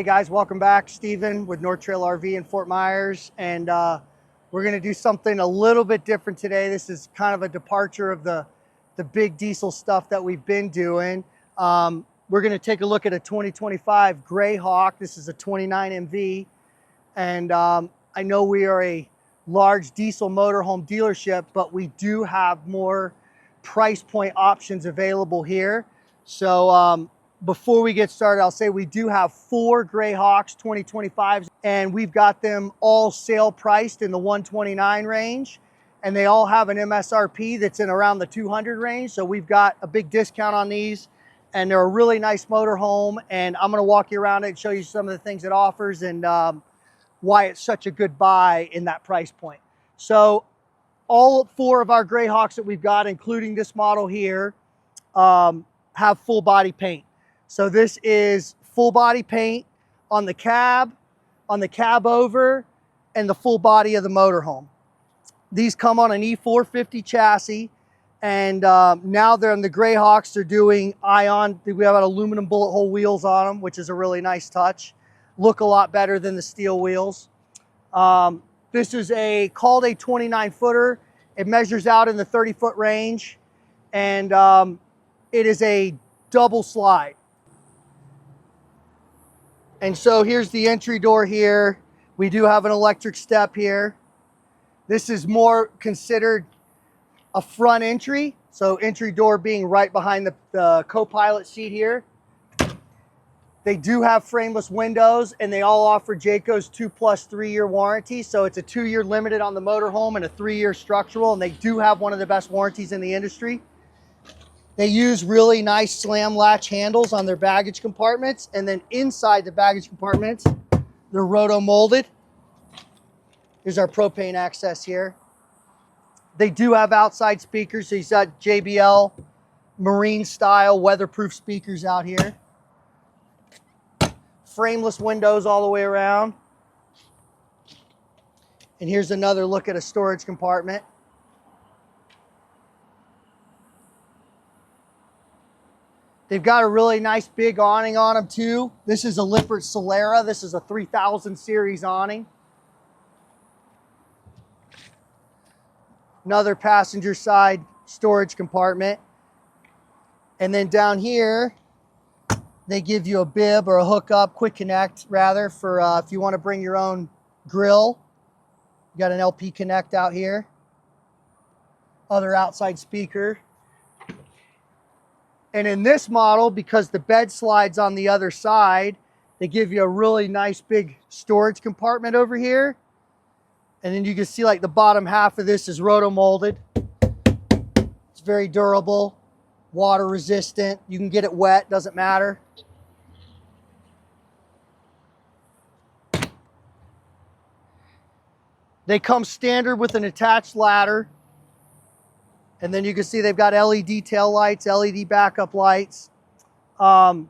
Hey guys, welcome back. Steven with North Trail RV in Fort Myers, and we're going to do something a little bit different today. This is kind of a departure of the big diesel stuff that we've been doing. We're going to take a look at a 2025 Greyhawk. This is a 29MV, and I know we are a large diesel motorhome dealership, but we do have more price point options available here. So before we get started, I'll say we do have 4 Greyhawks 2025s, and we've got them all sale priced in the 129 range, and they all have an MSRP that's in around the 200 range. So we've got a big discount on these, and they're a really nice motorhome, and I'm gonna walk you around it and show you some of the things it offers and why it's such a good buy in that price point. So all 4 of our Greyhawks that we've got, including this model here, have full body paint. So this is full body paint on the cab over, and the full body of the motorhome. These come on an E450 chassis, and now they're on the Greyhawks. They're doing ion. We have aluminum bullet hole wheels on them, which is a really nice touch. Look a lot better than the steel wheels. This is called a 29-footer. It measures out in the 30-foot range, and it is a double slide. And so here's the entry door here. We do have an electric step here. This is more considered a front entry. So entry door being right behind the co-pilot seat here. They do have frameless windows, and they all offer Jayco's 2+ 3-year warranty. So it's a 2-year limited on the motorhome and a 3-year structural, and they do have one of the best warranties in the industry. They use really nice slam latch handles on their baggage compartments, and then inside the baggage compartments, they're roto molded. Here's our propane access here. They do have outside speakers, so you've got JBL marine style weatherproof speakers out here. Frameless windows all the way around. And here's another look at a storage compartment. They've got a really nice big awning on them too. This is a Lippert Solera. This is a 3000 series awning. Another passenger side storage compartment. And then down here, they give you a bib or a hookup, quick connect rather, for if you want to bring your own grill. You got an LP connect out here. Other outside speaker. And in this model, because the bed slides on the other side, they give you a really nice big storage compartment over here. And then you can see like the bottom half of this is roto molded. It's very durable, water resistant. You can get it wet, doesn't matter. They come standard with an attached ladder. And then you can see they've got LED tail lights, LED backup lights. The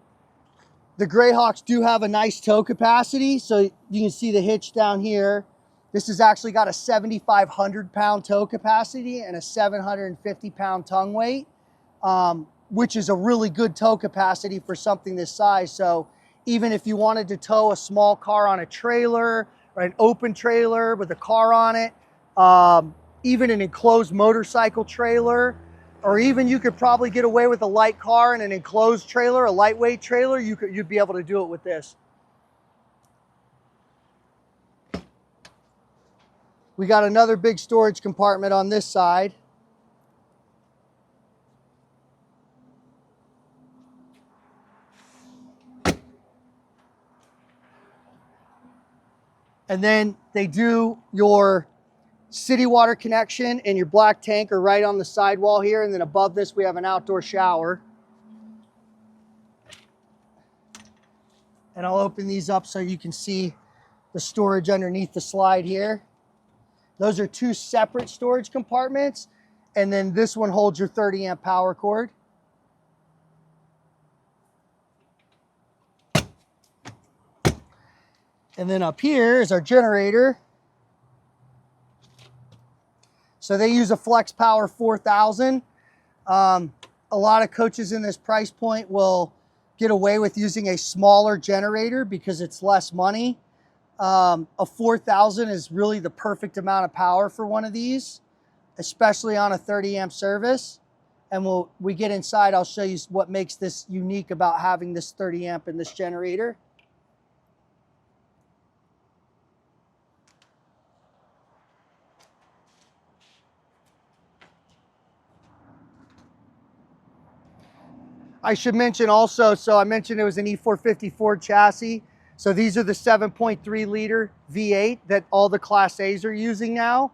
Greyhawks do have a nice tow capacity. So you can see the hitch down here. This has actually got a 7,500 pound tow capacity and a 750 pound tongue weight, which is a really good tow capacity for something this size. So even if you wanted to tow a small car on a trailer or an open trailer with a car on it, even an enclosed motorcycle trailer, or even you could probably get away with a light car and an enclosed trailer, a lightweight trailer, you'd be able to do it with this. We got another big storage compartment on this side. And then they do your city water connection and your black tank are right on the sidewall here. And then above this, we have an outdoor shower. And I'll open these up so you can see the storage underneath the slide here. Those are 2 separate storage compartments. And then this one holds your 30 amp power cord. And then up here is our generator. So they use a Flex Power 4000. A lot of coaches in this price point will get away with using a smaller generator because it's less money. A 4,000 is really the perfect amount of power for one of these, especially on a 30 amp service. And we get inside, I'll show you what makes this unique about having this 30 amp in this generator. I should mention also, so I mentioned it was an E450 Ford chassis. So these are the 7.3 liter V8 that all the Class A's are using now.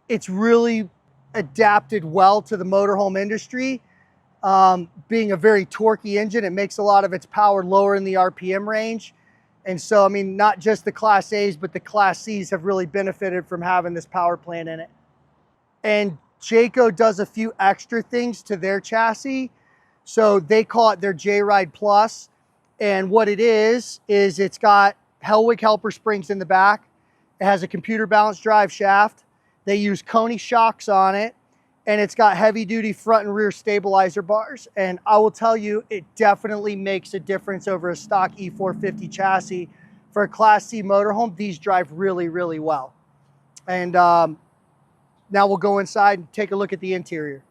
It's really adapted well to the motorhome industry. Being a very torquey engine, it makes a lot of its power lower in the RPM range. And so, I mean, not just the Class A's, but the Class C's have really benefited from having this power plant in it. And Jayco does a few extra things to their chassis. So they call it their J-Ride Plus. And what it is it's got Hellwig helper springs in the back. It has a computer balanced drive shaft. They use Coney shocks on it. And it's got heavy duty front and rear stabilizer bars. And I will tell you, it definitely makes a difference over a stock E450 chassis. For a Class C motorhome, these drive really, really well. And now we'll go inside and take a look at the interior.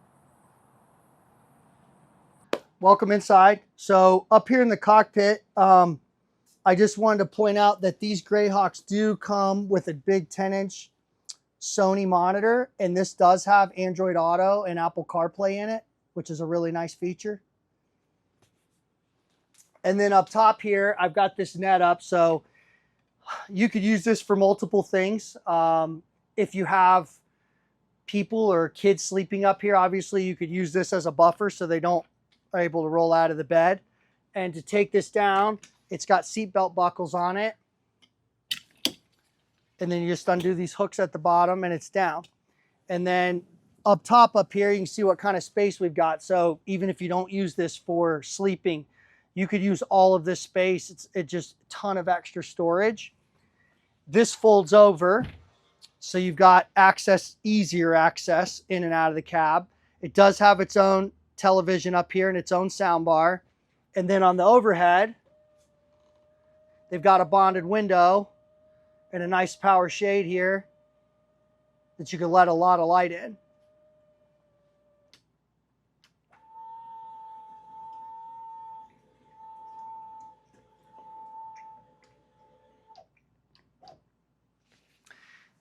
Welcome inside. So up here in the cockpit, I just wanted to point out that these Greyhawks do come with a big 10-inch Sony monitor, and this does have Android Auto and Apple CarPlay in it, which is a really nice feature. And then up top here, I've got this net up, so you could use this for multiple things. If you have people or kids sleeping up here, obviously you could use this as a buffer so they don't are able to roll out of the bed. And to take this down, it's got seatbelt buckles on it. And then you just undo these hooks at the bottom and it's down. And then up top up here, you can see what kind of space we've got. So even if you don't use this for sleeping, you could use all of this space. It's just a ton of extra storage. This folds over, so you've got access, easier access in and out of the cab. It does have its own television up here and its own sound bar. And then on the overhead, they've got a bonded window and a nice power shade here that you can let a lot of light in.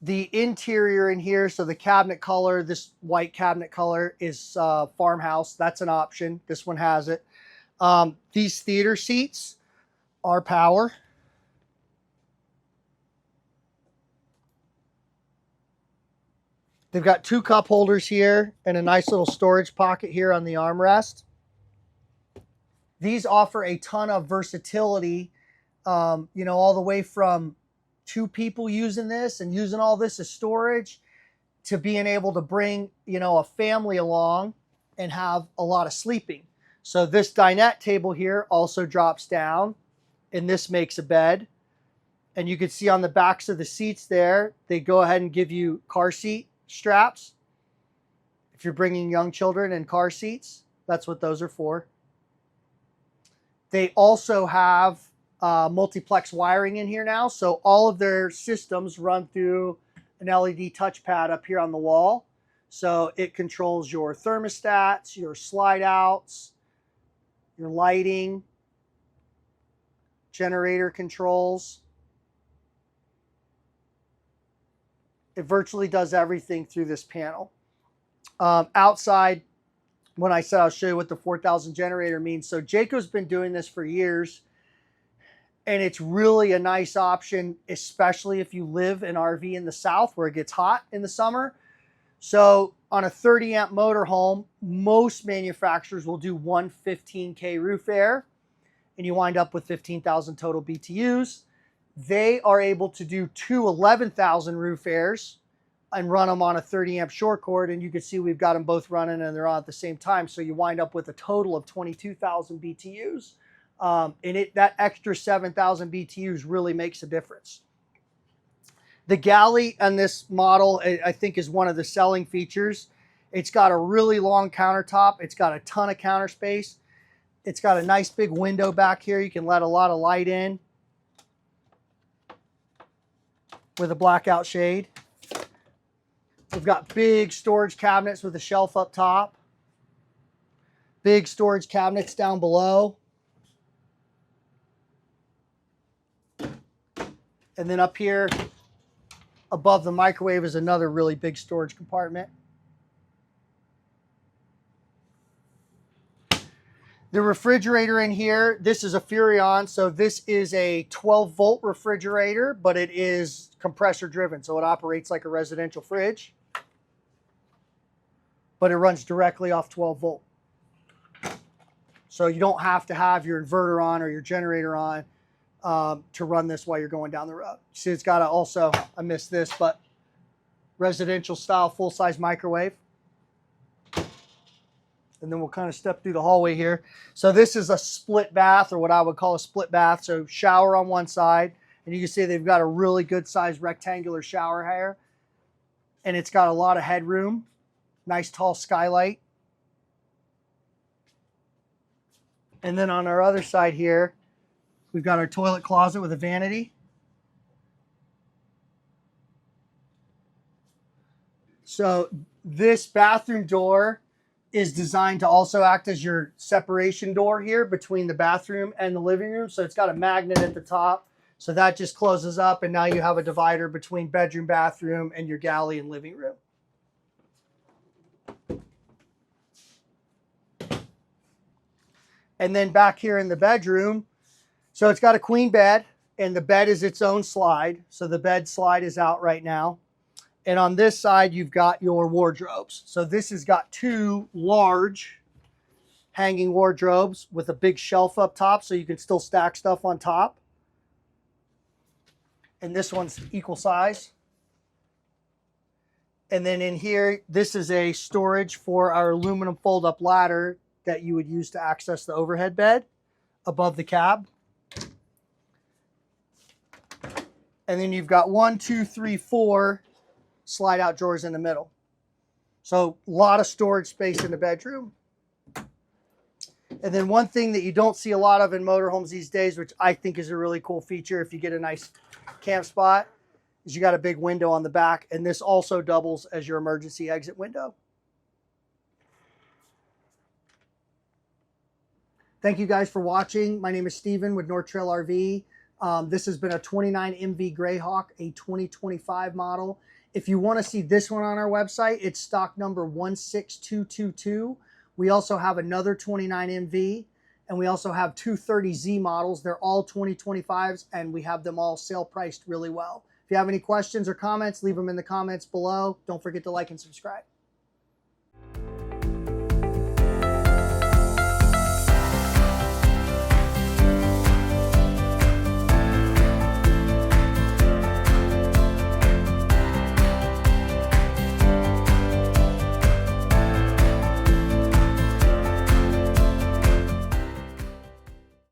The interior in here, so the cabinet color, this white cabinet color is farmhouse. That's an option. This one has it. These theater seats are power. They've got two cup holders here and a nice little storage pocket here on the armrest. These offer a ton of versatility, you know, all the way from two people using this and using all this as storage to being able to bring, you know, a family along and have a lot of sleeping. So this dinette table here also drops down and this makes a bed. And you can see on the backs of the seats there, they go ahead and give you car seat straps. If you're bringing young children in car seats, that's what those are for. They also have multiplex wiring in here now. So all of their systems run through an LED touchpad up here on the wall. So it controls your thermostats, your slide outs, your lighting, generator controls. It virtually does everything through this panel. Outside, when I said I'll show you what the 4,000 generator means. So Jayco's been doing this for years. And it's really a nice option, especially if you live in RV in the South where it gets hot in the summer. So on a 30 amp motorhome, most manufacturers will do one 15K roof air and you wind up with 15,000 total BTUs. They are able to do two 11,000 roof airs and run them on a 30 amp short cord. And you can see we've got them both running and they're on at the same time. So you wind up with a total of 22,000 BTUs. And that extra 7,000 BTUs really makes a difference. The galley on this model, I think, is one of the selling features. It's got a really long countertop. It's got a ton of counter space. It's got a nice big window back here. You can let a lot of light in with a blackout shade. We've got big storage cabinets with a shelf up top. Big storage cabinets down below. And then up here above the microwave is another really big storage compartment. The refrigerator in here, this is a Furrion, so this is a 12-volt refrigerator, but it is compressor driven, so it operates like a residential fridge, but it runs directly off 12 volt. So you don't have to have your inverter on or your generator on to run this while you're going down the road. See, it's got also, I missed this, but residential style full-size microwave. And then we'll kind of step through the hallway here. So this is a split bath, or what I would call a split bath. So shower on one side, and you can see they've got a really good sized rectangular shower here. And it's got a lot of headroom, nice tall skylight. And then on our other side here, we've got our toilet closet with a vanity. So this bathroom door is designed to also act as your separation door here between the bathroom and the living room. So it's got a magnet at the top. So that just closes up, and now you have a divider between bedroom, bathroom, and your galley and living room. And then back here in the bedroom, so it's got a queen bed, and the bed is its own slide. So the bed slide is out right now. And on this side, you've got your wardrobes. So this has got two large hanging wardrobes with a big shelf up top, so you can still stack stuff on top. And this one's equal size. And then in here, this is a storage for our aluminum fold-up ladder that you would use to access the overhead bed above the cab. And then you've got 1, 2, 3, 4 slide out drawers in the middle. So a lot of storage space in the bedroom. And then one thing that you don't see a lot of in motorhomes these days, which I think is a really cool feature if you get a nice camp spot, is you got a big window on the back, and this also doubles as your emergency exit window. Thank you guys for watching. My name is Steven with North Trail RV. This has been a 29MV Greyhawk, a 2025 model. If you want to see this one on our website, it's stock number 16222. We also have another 29MV, and we also have two 30Z models. They're all 2025s, and we have them all sale priced really well. If you have any questions or comments, leave them in the comments below. Don't forget to like and subscribe.